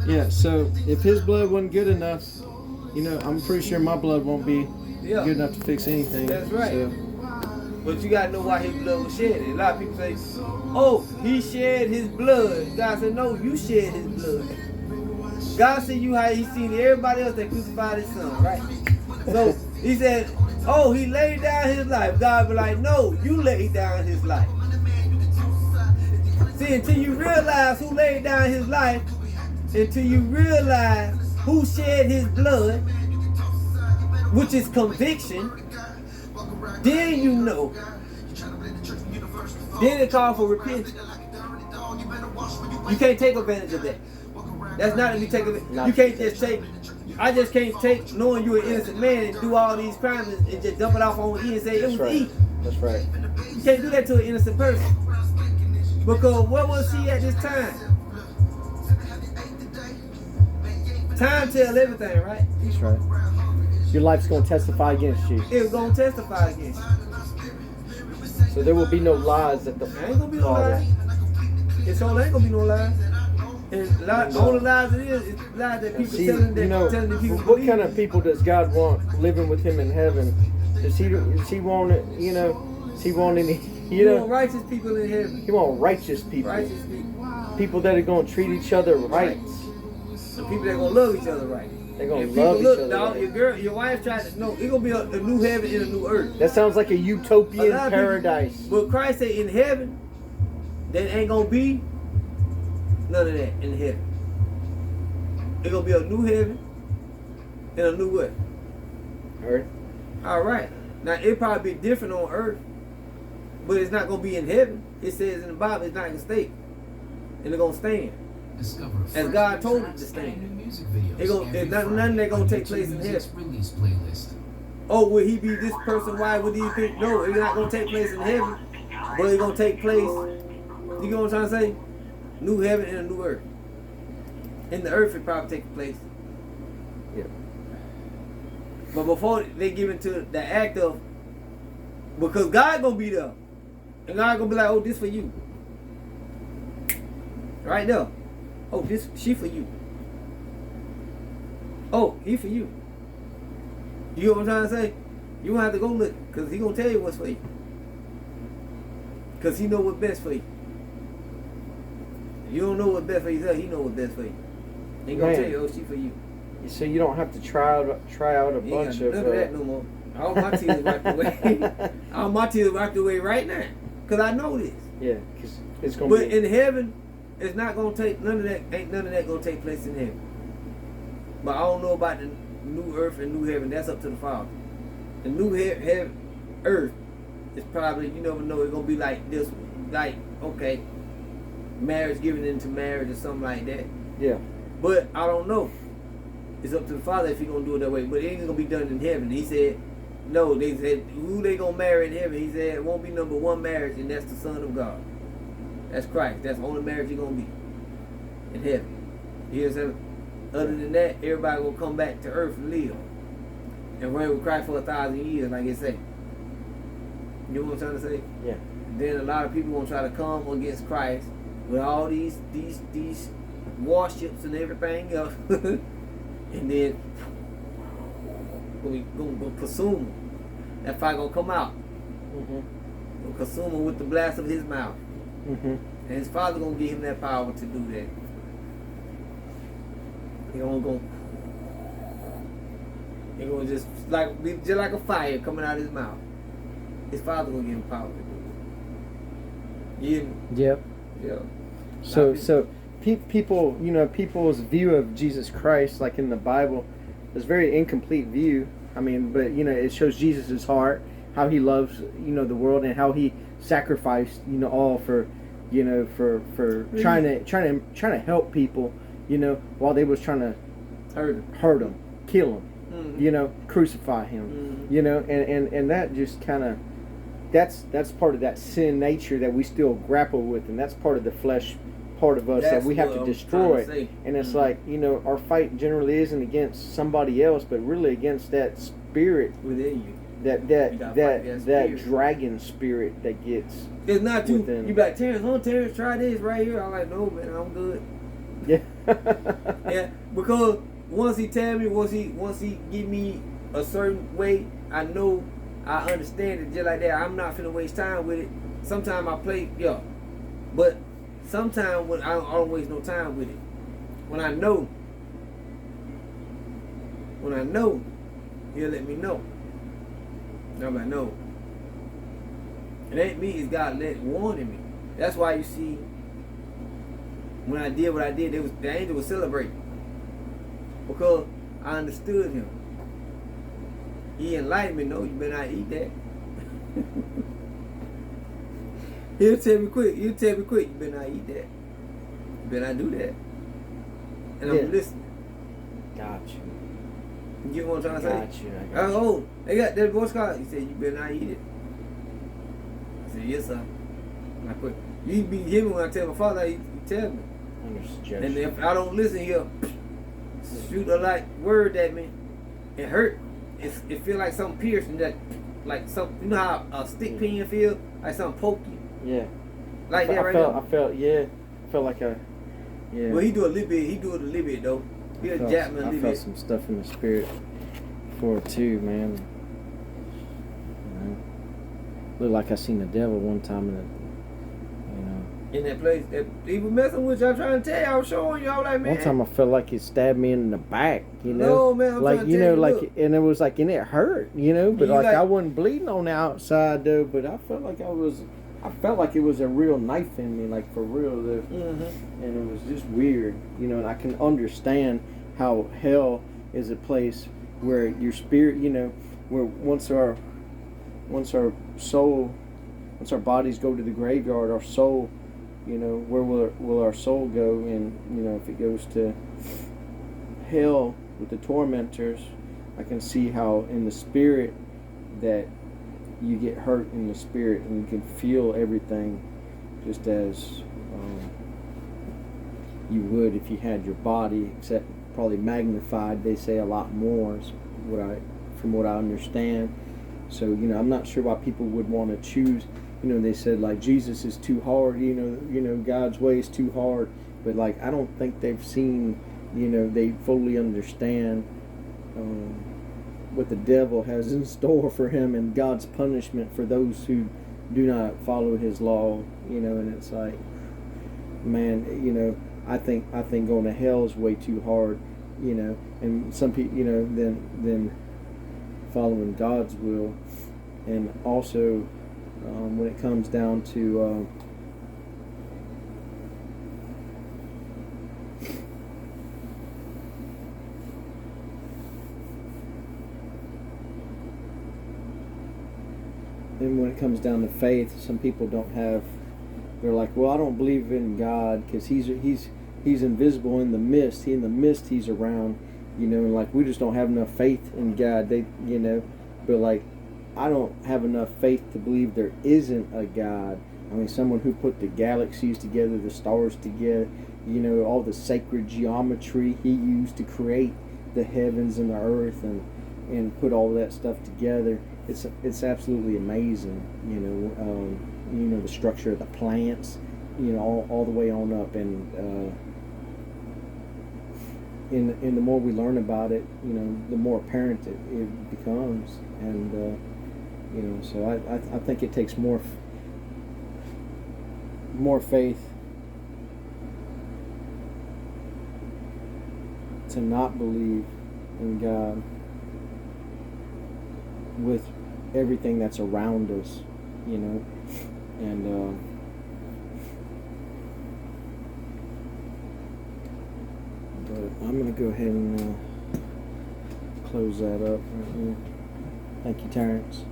Yeah, so if his blood wasn't good enough, I'm pretty sure my blood won't be Yeah, good enough to fix anything. that's right. So, But you gotta know why his blood was shed. A lot of people say, "Oh, he shed his blood." God said, "No, you shed his blood." God said you how he seen everybody else that crucified his son, right? So he said, "Oh, he laid down his life." God be like, "No, you laid down his life." See, until you realize who laid down his life, until you realize who shed his blood, which is conviction, then you know. Then it calls for repentance. You can't take advantage of that. That's not to be taken. You can't just take. I just can't take knowing you're an innocent man and do all these crimes and just dump it off on E and say it was right. E. That's right. You can't do that to an innocent person. Because what was he at this time? Time tells everything, right? That's right. Your life's going to testify against you. It was going to testify against you. So there will be no lies that the There ain't going to be no lies. It sure ain't going to be no lies. And the only lies it is lies that people telling the people. What kind of people does God want living with Him in heaven? Does He want it? Does He want any? He want righteous people in heaven. He want righteous people. Righteous people. People that are going to treat each other right. The people that are going to love each other right. They're going to love each other dog, right. Your wife tried to know. It's going to be a new heaven and a new earth. That sounds like a utopian paradise. But Christ said in heaven, there ain't going to be none of that in heaven. It's going to be a new heaven and a new what? Earth. All right. Now, it probably be different on earth, but it's not going to be in heaven. It says in the Bible it's not going to stay. And it's going to stand. As God told it to stand. There's nothing that's going to take place in heaven. Oh, will he be this person? Why would he think? No, it's not going to take place in heaven, but it's going to take place. You know what I'm trying to say? New heaven and a new earth. In the earth, it probably take place. Yeah. But before they give into the act of, because God gonna be there, and God gonna be like, "Oh, this for you." Right there. Oh, she for you. Oh, he for you. You know what I'm trying to say? You don't have to go look, because he gonna tell you what's for you. Because he know what's best for you. You don't know what's best for yourself, he know what's best for you. He gonna tell you, oh, she for you. So you don't have to try out a bunch of... Look at that no more. All my tears wiped away. All my tears wiped away right now. Because I know this. Yeah, because it's going to be... But in heaven, it's not going to take, none of that going to take place in heaven. But I don't know about the new earth and new heaven. That's up to the Father. The new earth is probably, you never know, it's going to be like this. Like, okay, marriage given into marriage or something like that. Yeah. But I don't know. It's up to the Father if He's going to do it that way. But it ain't going to be done in heaven. He said, no, they said, who they going to marry in heaven? He said, it won't be number one marriage, and that's the Son of God. That's Christ. That's the only marriage you're going to be in heaven. You know, other than that, everybody will come back to earth and live. And reign with Christ for 1,000 years, like it say. You know what I'm trying to say? Yeah. Then a lot of people going to try to come against Christ with all these warships and everything else. And then we're going to consume them. That fire going to come out. Mm-hmm. We'll consume him with the blast of his mouth. Mm-hmm. And his Father going to give him that power to do that. He going to just like a fire coming out of his mouth. His Father going to give him power to do it. Yep. Yeah. So people, people's view of Jesus Christ, like in the Bible, is a very incomplete view. I mean, but it shows Jesus' heart, how he loves, the world, and how he sacrificed, all for, for trying to help people, while they was trying to hurt him, kill him, crucify him, and that just kind of, that's part of that sin nature that we still grapple with, and that's part of the flesh part of us that we have to destroy. And it's like, our fight generally isn't against somebody else, but really against that spirit within you. That dragon spirit that gets it's not too within. You be like, Terrence, try this right here. I'm like, no man, I'm good. Yeah. Yeah, because once he give me a certain way, I know I understand it just like that. I'm not finna waste time with it. Sometimes I play, yeah, but sometimes when I don't waste no time with it. When I know, he'll let me know. I'm like, no. It ain't me, it's God warning me. That's why you see, when I did what I did, the angel was celebrating. Because I understood him. He enlightened me, no, you better not eat that. He'll tell me quick, you better not eat that. You better not do that. And I'm listening. Got you. You get what I'm trying to say? Got you. Oh, they got that voice card. He said, you better not eat it. I said, yes, sir. And I quit. You be hear me when I tell my father, he tell me. And if I don't listen, he'll shoot a word at me. It hurt. It feel like something piercing, that, like some. You know how a stick pin feel? Like something poke you. Yeah. Like that right now. I felt like a. Yeah. Well, he do it a little bit. He do it a little bit though. He'll jab me a little bit. I felt some stuff in the spirit before too, man. You know, looked like I seen the devil one time in that place that he was messing with you. I'm trying to tell you. I was showing you. I was like, man. One time I felt like he stabbed me in the back. You know. No, man. I'm like trying to tell you, look. and it was like, and it hurt. You know, but like I wasn't bleeding on the outside though. But I felt like I felt like it was a real knife in me, like for real though. Mm-hmm. And it was just weird, you know. And I can understand how hell is a place where your spirit, you know, where once our bodies go to the graveyard, our soul, you know, where will our soul go? And you know, if it goes to hell with the tormentors, I can see how in the spirit that you get hurt in the spirit and you can feel everything just as you would if you had your body, except probably magnified. They say a lot more is from what I understand. So, you know, I'm not sure why people would want to choose. You know, they said like Jesus is too hard, you know, God's way is too hard. But like I don't think they've seen, you know, they fully understand what the devil has in store for him and God's punishment for those who do not follow his law, you know. And it's like, man, you know, I think going to hell is way too hard, you know. And some people, you know, then following God's will. And also when it comes down to and when it comes down to faith, some people don't have. They're like, well, I don't believe in God because he's invisible in the mist. In the mist, he's around, you know. And like we just don't have enough faith in God. They, you know, but like I don't have enough faith to believe there isn't a God. I mean, someone who put the galaxies together, the stars together, you know, all the sacred geometry he used to create the heavens and the earth and put all that stuff together. It's absolutely amazing, you know, the structure of the plants, you know, all the way on up, and the more we learn about it, you know, the more apparent it becomes, and you know, so I think it takes more faith to not believe in God with everything that's around us, you know. And but I'm gonna go ahead and close that up right here. Thank you, Terrence.